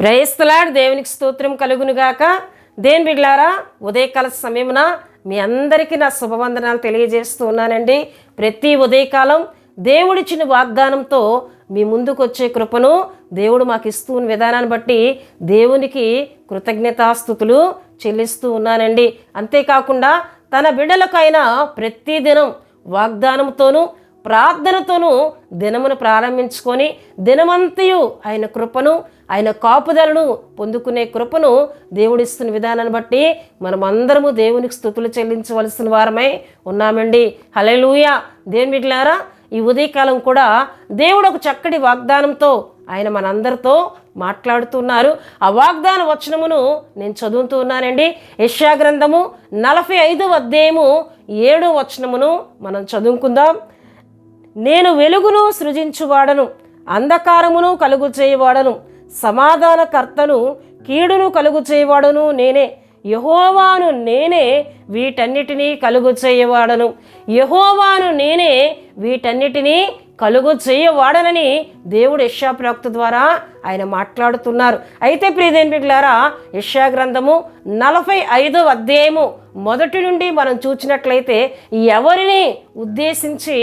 Praise the lord. దేవునికి స్తోత్రం కలుగునుగాక. దేని బిడ్డలారా, ఉదయకాల సమయమున మీ అందరికీ నా శుభవందనాలు తెలియజేస్తూ ఉన్నానండి. ప్రతి ఉదయకాలం దేవుడిచ్చిన వాగ్దానంతో మీ ముందుకు వచ్చే కృపను దేవుడు మాకు ఇస్తూ ఉన్న విధానాన్ని బట్టి దేవునికి కృతజ్ఞతాస్తుతులు చెల్లిస్తూ ఉన్నానండి. అంతేకాకుండా తన బిడ్డలకైనా ప్రతిదినం వాగ్దానంతోనూ ప్రార్థనతోనూ దినమును ప్రారంభించుకొని దినమంతయు ఆయన కృపను ఆయన కాపుదలను పొందుకునే కృపను దేవుడిస్తున్న విధానాన్ని బట్టి మనమందరము దేవునికి స్తుతులు చెల్లించవలసిన వారమై ఉన్నామండి. హల్లెలూయా. దేవుని బిడ్డలారా, ఈ ఉదయకాలం కూడా దేవుడు ఒక చక్కటి వాగ్దానంతో ఆయన మనందరితో మాట్లాడుతున్నారు. ఆ వాగ్దాన వచనమును నేను చదువుతూ ఉన్నానండి. యెషయా గ్రంథము 45వ అధ్యాయము 7వ వచనమును మనం చదువుకుందాం. నేను వెలుగును సృజించువాడను, అంధకారమును కలుగు చేయవాడను, సమాధానకర్తను కీడును కలుగు చేయవాడను నేనే, యెహోవాను నేనే వీటన్నిటినీ కలుగు చేయవాడను, యెహోవాను నేనే వీటన్నిటినీ కలుగు చేయవాడనని దేవుడు యెషయా ప్రవక్త ద్వారా ఆయన మాట్లాడుతున్నారు. అయితే ప్రియదేని బిడ్డలారా, యెషయా గ్రంథము 45వ అధ్యాయము 1 నుండి మనం చూసినట్లయితే ఎవరిని ఉద్దేశించి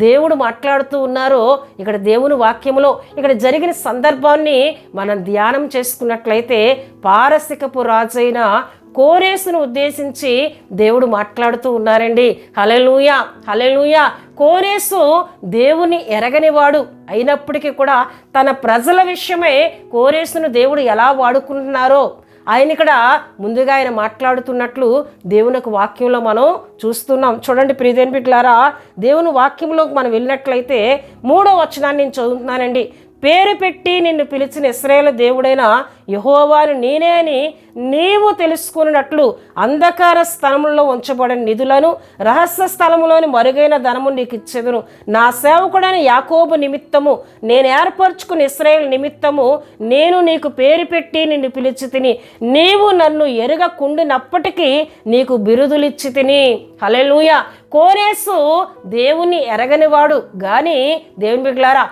దేవుడు మాట్లాడుతూ ఉన్నారో ఇక్కడ దేవుని వాక్యములో ఇక్కడ జరిగిన సందర్భాన్ని మనం ధ్యానం చేసుకున్నట్లయితే పారసికపు రాజైన కోరేసును ఉద్దేశించి దేవుడు మాట్లాడుతూ ఉన్నారండి. హల్లెలూయా, హల్లెలూయా. కోరేసు దేవుని ఎరగనివాడు అయినప్పటికీ కూడా తన ప్రజల విషయమై కోరేసును దేవుడు ఎలా వాడుకుంటున్నారో ఆయన ఇక్కడ ముందుగా ఆయన మాట్లాడుతున్నట్లు దేవుని యొక్క వాక్యంలో మనం చూస్తున్నాం. చూడండి ప్రియదేని బిడ్డలారా, దేవుని వాక్యంలోకి మనం వెళ్ళినట్లయితే 3వ వచనాన్ని నేను చదువుతున్నానండి. పేరు పెట్టి నిన్ను పిలిచిన ఇశ్రాయేలు దేవుడైన యెహోవాను నేనే అని నీవు తెలుసుకున్నట్లు అంధకార స్థలములలో ఉంచబడిన నిధులను రహస్య స్థలములోని మరుగైన ధనము నీకు ఇచ్చేదను. నా సేవకుడైన యాకోబు నిమిత్తము నేను ఏర్పరచుకున్న ఇశ్రాయేలు నిమిత్తము నేను నీకు పేరు పెట్టి నిన్ను పిలిచి తిని నీవు నన్ను ఎరగకుండినప్పటికీ నీకు బిరుదులిచ్చి తిని. హల్లెలూయా. కోరేసు దేవుని ఎరగనివాడు కానీ దేవుని బిడ్డలారా,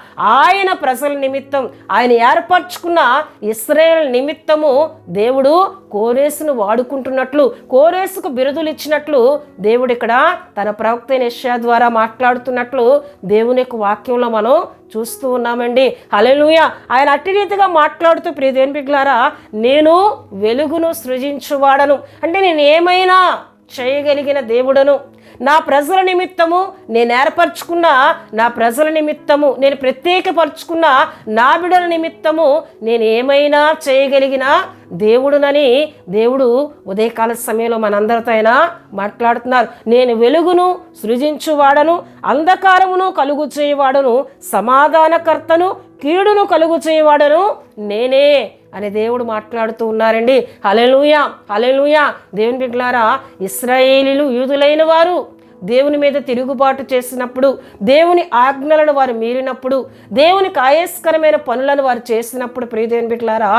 ఆయన ప్రజల నిమిత్తం ఆయన ఏర్పరచుకున్న ఇశ్రాయేలు నిమిత్తము దేవుడు కోరేసును వాడుకుంటున్నట్లు కోరేసుకు బిరుదులు ఇచ్చినట్లు దేవుడు ఇక్కడ తన ప్రవక్త యెషయా ద్వారా మాట్లాడుతున్నట్లు దేవుని యొక్క వాక్యంలో మనం చూస్తూ ఉన్నామండి. హల్లెలూయా. ఆయన అట్టి రీతిగా మాట్లాడుతూ ప్రియదేని బిడ్డలారా, నేను వెలుగును సృజించువాడను అంటే నేను ఏమైనా చేయగలిగిన దేవుడను, నా ప్రజల నిమిత్తము నేను ఏర్పరచుకున్న నా ప్రజల నిమిత్తము నేను ప్రత్యేకపరచుకున్న నా బిడ్డల నిమిత్తము నేను ఏమైనా చేయగలిగిన దేవుడునని దేవుడు ఉదయకాల సమయంలో మనందరితో ఆయన మాట్లాడుతున్నారు. నేను వెలుగును సృజించువాడను, అంధకారమును కలుగు చేయవాడను, సమాధానకర్తను కీడును కలుగు చేయవాడను నేనే అని దేవుడు మాట్లాడుతూ ఉన్నారండి. హల్లెలూయా, హల్లెలూయా. దేవుని బిడ్డలారా, ఇశ్రాయేలీలు యూదులైన వారు దేవుని మీద తిరుగుబాటు చేసినప్పుడు, దేవుని ఆజ్ఞలను వారు మీరినప్పుడు, దేవునికి ఆయస్కరమైన పనులను వారు చేసినప్పుడు ప్రియదేవుని బిడ్డలారా,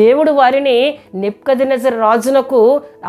దేవుడు వారిని నెబుకద్నెజరు రాజునకు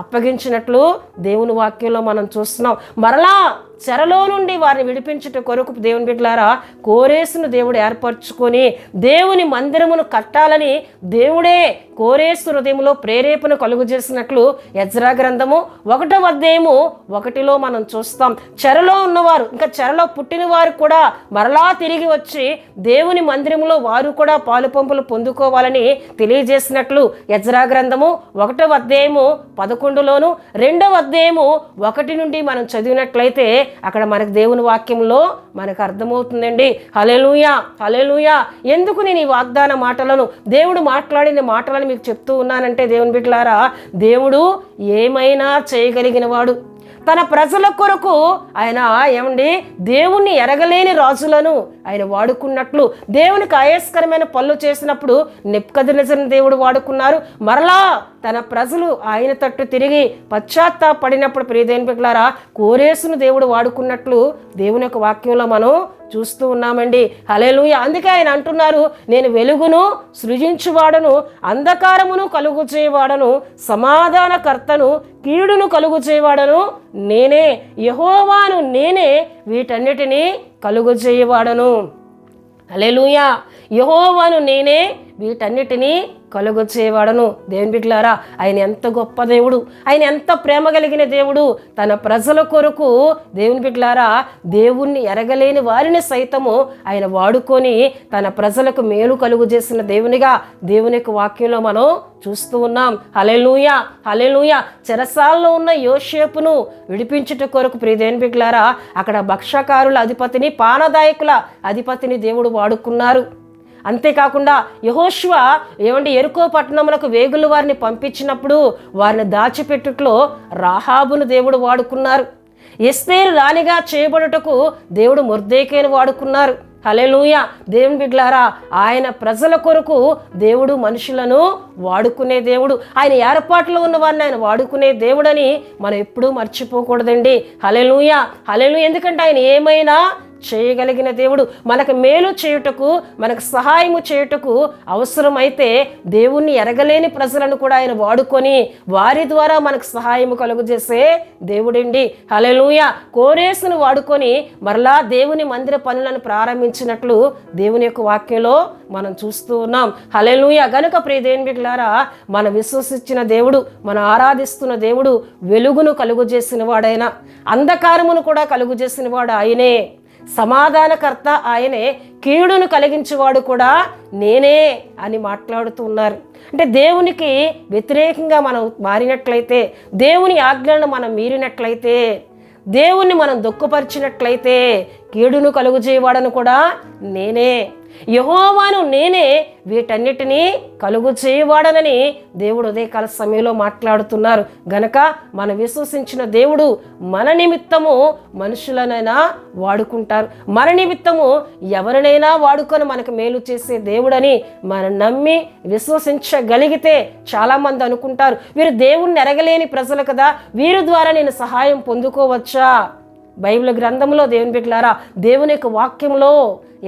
అప్పగించినట్లు దేవుని వాక్యంలో మనం చూస్తున్నాం. మరలా చెరలో నుండి వారిని విడిపించుట కొరకు దేవుని బిడ్డలారా కోరేసును దేవుడు ఏర్పరచుకొని దేవుని మందిరమును కట్టాలని దేవుడే కోరేసు హృదయంలో ప్రేరేపణ కలుగు చేసినట్లు ఎజ్రా గ్రంథము 1వ అధ్యాయము 1లో మనం చూస్తాం. చెరలో ఉన్నవారు ఇంకా చెరలో పుట్టిన వారు కూడా మరలా తిరిగి వచ్చి దేవుని మందిరములో వారు కూడా పాలు పంపులు పొందుకోవాలని తెలియజేసినట్లు ఎజ్రా గ్రంథము 1వ అధ్యాయము 11లోను 2వ అధ్యాయము 1 నుండి మనం చదివినట్లయితే అక్కడ మనకు దేవుని వాక్యంలో మనకు అర్థమవుతుందండి. హల్లెలూయా, హల్లెలూయా. ఎందుకు నేను ఈ వాగ్దాన మాటలను దేవుడు మాట్లాడిన మాటలను మీకు చెప్తూ ఉన్నానంటే దేవుని బిడ్డలారా, దేవుడు ఏమైనా చేయగలిగిన వాడు. తన ప్రజల కొరకు ఆయన దేవుణ్ణి ఎరగలేని రాజులను ఆయన వాడుకున్నట్లు దేవునికి ఆయస్కరమైన పనులు చేసినప్పుడు నెబుకద్నెజరును దేవుడు వాడుకున్నారు. మరలా తన ప్రజలు ఆయన తట్టు తిరిగి పశ్చాత్తాపడినప్పుడు ప్రియదేని బిడ్డలారా కోరేసును దేవుడు వాడుకున్నట్లు దేవుని యొక్క వాక్యంలో మనం చూస్తూ ఉన్నామండి. హల్లెలూయా. అందుకే ఆయన అంటున్నారు, నేను వెలుగును సృజించువాడను, అంధకారమును కలుగు చేయవాడను, సమాధానకర్తను కీడును కలుగు చేయవాడను నేనే, యెహోవాను నేనే వీటన్నిటినీ కలుగు చేయవాడను. హల్లెలూయా. యెహోవాను నేనే వీటన్నిటినీ కలుగు చేయవాడను. దేవుని బిడ్డలారా, ఆయన ఎంత గొప్ప దేవుడు, ఆయన ఎంత ప్రేమ కలిగిన దేవుడు. తన ప్రజల కొరకు దేవుని బిడ్డలారా, దేవుణ్ణి ఎరగలేని వారిని సైతము ఆయన వాడుకొని తన ప్రజలకు మేలు కలుగు చేసిన దేవునిగా దేవుని యొక్క వాక్యంలో మనం చూస్తూ ఉన్నాం. హల్లెలూయా, హల్లెలూయా. చెరసాలలో ఉన్న యోసేపును విడిపించుట కొరకు ప్రియ దేవుని బిడ్డలారా, అక్కడ భక్షకారుల అధిపతిని, పానదాయకుల అధిపతిని దేవుడు వాడుకున్నారు. అంతేకాకుండా యెహోషువ ఎరుకో పట్టణములకు వేగుల వారిని పంపించినప్పుడు వారిని దాచిపెట్టుట్లో రాహాబును దేవుడు వాడుకున్నారు. ఎస్తేరు రాణిగా చేయబడుటకు దేవుడు మొర్దెకైను వాడుకున్నారు. హల్లెలూయా. దేవుని బిడ్డలారా, ఆయన ప్రజల కొరకు దేవుడు మనుషులను వాడుకునే దేవుడు. ఆయన ఏర్పాట్లో ఉన్న వారిని ఆయన వాడుకునే దేవుడని మనం ఎప్పుడూ మర్చిపోకూడదండి. హల్లెలూయా, హల్లెలూయా. ఎందుకంటే ఆయన ఏమైనా చేయగలిగిన దేవుడు. మనకు మేలు చేయుటకు, మనకు సహాయము చేయుటకు అవసరమైతే దేవుణ్ణి ఎరగలేని ప్రజలను కూడా ఆయన వాడుకొని వారి ద్వారా మనకు సహాయము కలుగు చేసే దేవుడండి. హల్లెలూయా. కోరేసును వాడుకొని మరలా దేవుని మందిర పనులను ప్రారంభించినట్లు దేవుని యొక్క వాక్యంలో మనం చూస్తూ ఉన్నాం. హల్లెలూయా. గనుక ప్రియ దేవుని బిడ్డలారా, మనం విశ్వసించిన దేవుడు, మనం ఆరాధిస్తున్న దేవుడు వెలుగును కలుగు చేసిన వాడైన, అంధకారమును కూడా కలుగు చేసిన వాడు ఆయనే. సమాధానకర్త ఆయనే, కీడును కలిగించేవాడు కూడా నేనే అని మాట్లాడుతూ ఉన్నారు. అంటే దేవునికి వ్యతిరేకంగా మనం మారినట్లయితే, దేవుని ఆజ్ఞలను మనం మీరినట్లయితే, దేవుణ్ణి మనం దుఃఖపరిచినట్లయితే కీడును కలుగు చేయవాడను కూడా నేనే, యెహోవాను నేనే వీటన్నిటినీ కలుగు చేయవాడనని దేవుడు ఉదయకాల సమయంలో మాట్లాడుతున్నారు. గనక మనం విశ్వసించిన దేవుడు మన నిమిత్తము మనుషులనైనా వాడుకుంటారు, మన నిమిత్తము ఎవరినైనా వాడుకొని మనకు మేలు చేసే దేవుడని మనం నమ్మి విశ్వసించగలిగితే చాలామంది అనుకుంటారు, వీరు దేవుణ్ణి ఎరగలేని ప్రజలు కదా, వీరి ద్వారా నేను సహాయం పొందుకోవచ్చా? బైబిల్ గ్రంథంలో దేవుని బిడ్డలారా, దేవుని యొక్క వాక్యంలో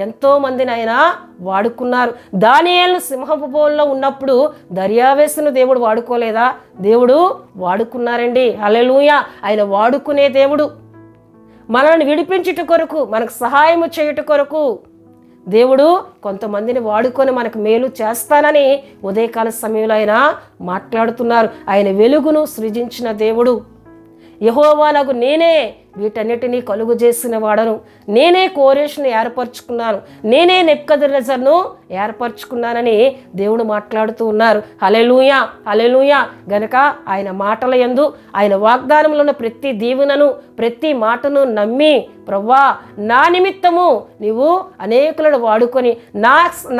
ఎంతో మందిని ఆయన వాడుకున్నారు. దానియేలును సింహపు బోనులో ఉన్నప్పుడు దర్యావేసును దేవుడు వాడుకోలేదా? దేవుడు వాడుకున్నారండి. హల్లెలూయా. ఆయన వాడుకునే దేవుడు. మనల్ని విడిపించుట కొరకు, మనకు సహాయము చేయుట కొరకు దేవుడు కొంతమందిని వాడుకొని మనకు మేలు చేస్తానని ఉదయకాల సమయంలో ఆయన మాట్లాడుతున్నారు. ఆయన వెలుగును సృజించిన దేవుడు. యెహోవానగు నేనే వీటన్నిటినీ కలుగు చేసిన వాడను, నేనే కోరేషును ఏర్పరచుకున్నాను, నేనే నెబుకద్నెజరును ఏర్పరచుకున్నానని దేవుడు మాట్లాడుతూ ఉన్నారు. హల్లెలూయా, హల్లెలూయా. గనక ఆయన మాటల యందు, ఆయన వాగ్దానంలో ఉన్న ప్రతి దీవెనను, ప్రతి మాటను నమ్మి, ప్రభువా నా నిమిత్తము నీవు అనేకులను వాడుకొని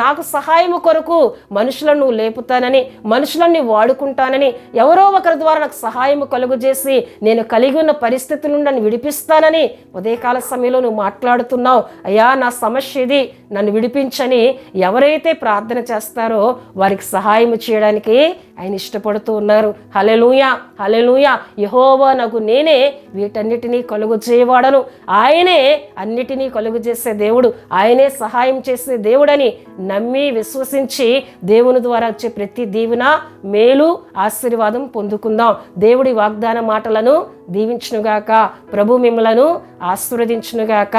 నాకు సహాయము కొరకు మనుషులను లేపుతానని, మనుషులని వాడుకుంటానని, ఎవరో ఒకరి ద్వారా నాకు సహాయము కలుగు చేసి నేను కలిగి ఉన్న పరిస్థితుల నుండి నన్ను విడిపిస్తానని ఉదయకాల సమయంలో నువ్వు మాట్లాడుతున్నావు. అయ్యా నా సమస్య ఇది, నన్ను విడిపించని ఎవరైతే ప్రార్థన చేస్తారో వారికి సహాయం చేయడానికి ఆయన ఇష్టపడుతూ ఉన్నారు. హల్లెలూయా, హల్లెలూయా. యెహోవానగు నేనే వీటన్నిటినీ కలుగు చేయవాడను. ఆయనే అన్నిటినీ కలుగు చేసే దేవుడు, ఆయనే సహాయం చేసే దేవుడని నమ్మి విశ్వసించి దేవుని ద్వారా వచ్చే ప్రతి దీవెన, మేలు, ఆశీర్వాదం పొందుకుందాం. దేవుడి వాగ్దాన మాటలను దీవించునుగాక. ప్రభు మిమ్మలను ఆశీర్వదించునుగాక.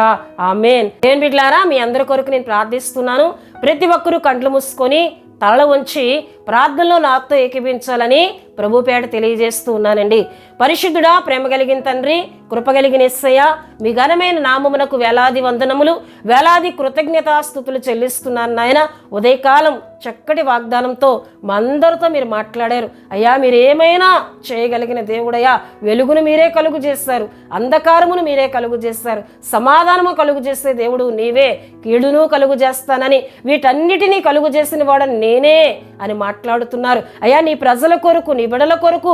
ఆమేన్. దేవుని బిడ్డలారా, మీ అందరి కొరకు నేను ప్రార్థిస్తున్నాను. ప్రతి ఒక్కరూ కండ్లు మూసుకొని తల వంచి ప్రార్థనలో నాతో ఏకీభించాలని ప్రభు పేట తెలియజేస్తూ ఉన్నానండి. పరిశుద్ధుడా, ప్రేమ కలిగిన తండ్రి, కృప కలిగిన యేసయ్య, మీ ఘనమైన నామమునకు వేలాది వందనములు, వేలాది కృతజ్ఞతాస్తుతులు చెల్లిస్తున్నాను నాయన. ఉదయకాలం చక్కటి వాగ్దానంతో మా అందరితో మీరు మాట్లాడారు. అయ్యా మీరు ఏమైనా చేయగలిగిన దేవుడయ్యా, వెలుగును మీరే కలుగు చేస్తారు, అంధకారమును మీరే కలుగు చేస్తారు, సమాధానము కలుగు చేసే దేవుడు నీవే, కీడును కలుగు చేస్తానని, వీటన్నిటినీ కలుగు చేసిన వాడని నేనే అని మాట్లాడుతున్నారు. అయ్యా నీ ప్రజల కొరకు, నీ బిడ్డల కొరకు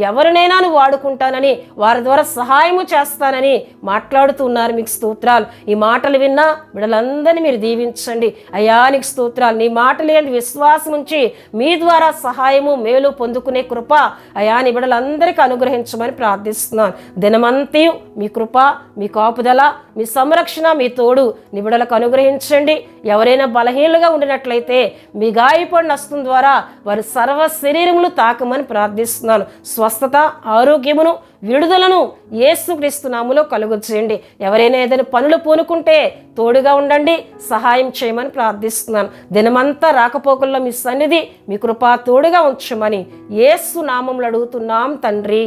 ఎవరినైనా నువ్వు వాడుకుంటానని, వారి ద్వారా సహాయము చేస్తానని మాట్లాడుతున్నారు. మీకు స్తోత్రాలు. ఈ మాటలు విన్నా బిడ్డలందరినీ మీరు దీవించండి. అయ్యా నీకు స్తోత్రాలు. నీ మాటలు ఏంటి విశ్వాసం ఉంచి మీ ద్వారా సహాయము, మేలు పొందుకునే కృప అయ్యా నీ బిడ్డలందరికీ అనుగ్రహించమని ప్రార్థిస్తున్నాను. దినమంతా మీ కృప, మీ కాపుదల, మీ సంరక్షణ, మీ తోడు నీ బిడ్డలకు అనుగ్రహించండి. ఎవరైనా బలహీనలుగా ఉండినట్లయితే మీ గాయపడిన హస్తం ద్వారా వారి సర్వ శరీరములు తాకమని ప్రార్థిస్తున్నాను. స్వస్థత, ఆరోగ్యమును, విడుదలను యేసుక్రీస్తు నామములో కలుగు చేయండి. ఎవరైనా ఏదైనా పనులు పూనుకుంటే తోడుగా ఉండండి, సహాయం చేయమని ప్రార్థిస్తున్నాను. దినమంతా రాకపోకల్లో మీ సన్నిధి, మీ కృపా తోడుగా ఉంచమని యేసు నామములో అడుగుతున్నాం తండ్రి.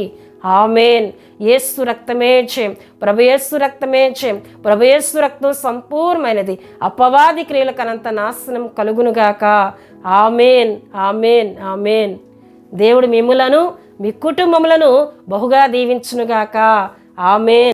ఆమేన్. యేసు రక్తమే జయం, ప్రభు యేసు రక్తమే జయం, ప్రభు యేసు రక్తం సంపూర్ణమైనది. అపవాది క్రియలకు అనంత నాశనం కలుగునుగాక. ఆమేన్, ఆమేన్, ఆమేన్. దేవుడు మిమ్ములను మీ కుటుంబములను బహుగా దీవించునుగాక. ఆమేన్.